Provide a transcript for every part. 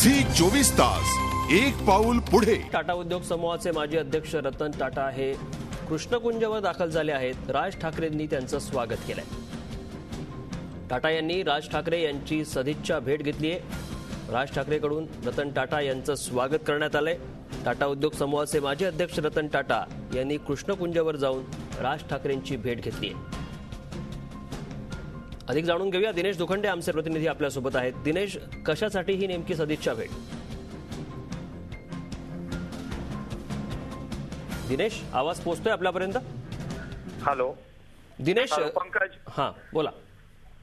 Zee 24 तास एक पाऊल पुढे। टाटा उद्योग समूहाचे माजी अध्यक्ष रतन टाटा हे कृष्णकुंजवर दाखल झाले आहेत। राज ठाकरेंनी त्यांचं स्वागत केलंय। टाटा यांनी राज ठाकरे यांची सदिच्छा भेट घेतली आहे। राज ठाकरेंकडून रतन टाटा यांचं स्वागत करण्यात आलंय। टाटा उद्योग समूहाचे माजी अध्यक्ष रतन टाटा यांनी कृष्णकुंजवर जाऊन राज ठाकरेंची भेट घेतली आहे। अधिक जाणून घेऊया, दिनेश दुखंडे आमचे प्रतिनिधी आपल्यासोबत आहेत। दिनेश, कशासाठी ही नेमकी सदिच्छा भेट? दिनेश, आवाज पोहोचतोय आपल्यापर्यंत? हॅलो दिनेश, पंकज, हां बोला।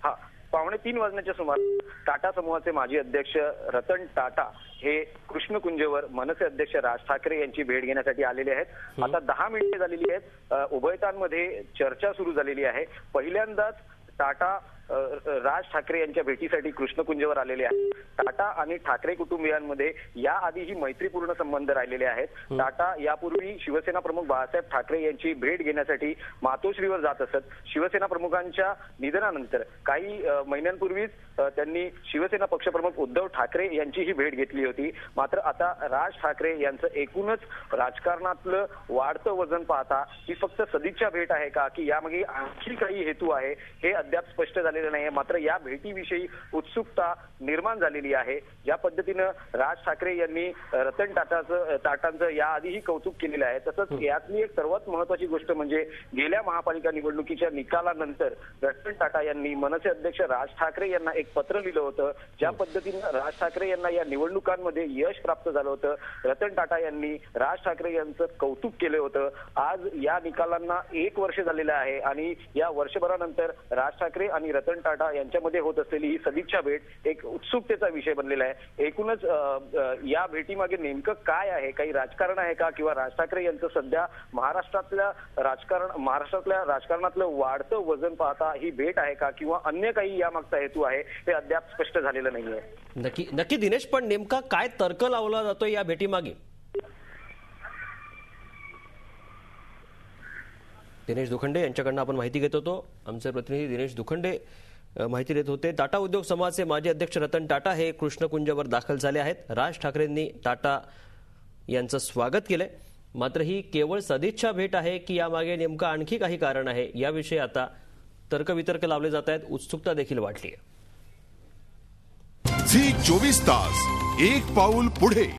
हा, 2:15 वाजण्याच्या सुमारास टाटा समूहाचे माजी अध्यक्ष रतन टाटा हे कृष्णकुंजवर मनसे अध्यक्ष राज ठाकरे यांची भेट घेण्यासाठी आलेले आहेत। आता 10 मिनिटे झालेली आहेत। उभयतांमध्ये चर्चा सुरू झालेली आहे। पहिल्यांदाच टाटा राज ठाकरे यांच्या भेटीसाठी कृष्णकुंजवर आलेले आहेत। टाटा आणि ठाकरे कुटुंबियांमध्ये याआधीही मैत्रीपूर्ण संबंध राहिलेले आहेत। टाटा यापूर्वी शिवसेना प्रमुख बाळासाहेब ठाकरे यांची भेट घेण्यासाठी मातोश्रीवर जात असत। शिवसेना प्रमुखांच्या निधनानंतर काही महिन्यांपूर्वीच त्यांनी शिवसेना पक्षप्रमुख उद्धव ठाकरे यांचीही भेट घेतली होती। मात्र आता राज ठाकरे यांचं एकूणच राजकारणातलं वाढतं वजन पाहता ही फक्त सदिच्छा भेट आहे का, की यामागे आणखी काही हेतू आहे हे अद्याप स्पष्ट झालेलं नाही। मात्र या भेटीविषयी उत्सुकता निर्माण झालेली आहे। ज्या पद्धतीनं राज ठाकरे यांनी रतन टाटांचं याआधीही कौतुक केलेलं आहे, तसंच यातली एक सर्वात महत्वाची गोष्ट म्हणजे गेल्या महापालिका निवडणुकीच्या निकालानंतर रतन टाटा यांनी मनसे अध्यक्ष राज ठाकरे यांना एक पत्र लिहिलं होतं। ज्या पद्धतीनं राज ठाकरे यांना या निवडणुकांमध्ये यश प्राप्त झालं होतं, रतन टाटा यांनी राज ठाकरे यांचं कौतुक केलं होतं। आज या निकालांना 1 वर्ष झालेलं आहे आणि या वर्षभरानंतर राज ठाकरे आणि रतन टाटा यांच्यामध्ये होत असलेली ही सदिच्छा भेट एक उत्सुकतेचा विषय बनलेला आहे। एकूणच या भेटीमागे नेमकं काय आहे? काही राजकारण आहे का, किंवा राज ठाकरे यांचं सध्या महाराष्ट्रातल्या राजकारणातलं वाढतं वजन पाहता ही भेट आहे का, किंवा अन्य काही यामागचा हेतू आहे हे अद्याप स्पष्ट झालेलं नाहीये। नक्की दिनेश, पण नेमका काय तर्क लावला जातोय या भेटीमागे? दिनेश दुखंडे यांच्याकडनं आपण माहिती घेत होतो। आमचे प्रतिनिधी दिनेश दुखंडे माहिती देत होते। टाटा उद्योग समूहाचे माजी अध्यक्ष रतन टाटा हे कृष्णकुंजवर दाखल झाले आहेत। राज ठाकरेंनी टाटा यांचं स्वागत केलंय। मात्र ही केवळ सदिच्छा भेट आहे की यामागे नेमकं आणखी काही कारण आहे, याविषयी आता तर्कवितर्क लावले जात आहेत। उत्सुकता देखील वाढली आहे। झी 24 तास एक पाऊल पुढे।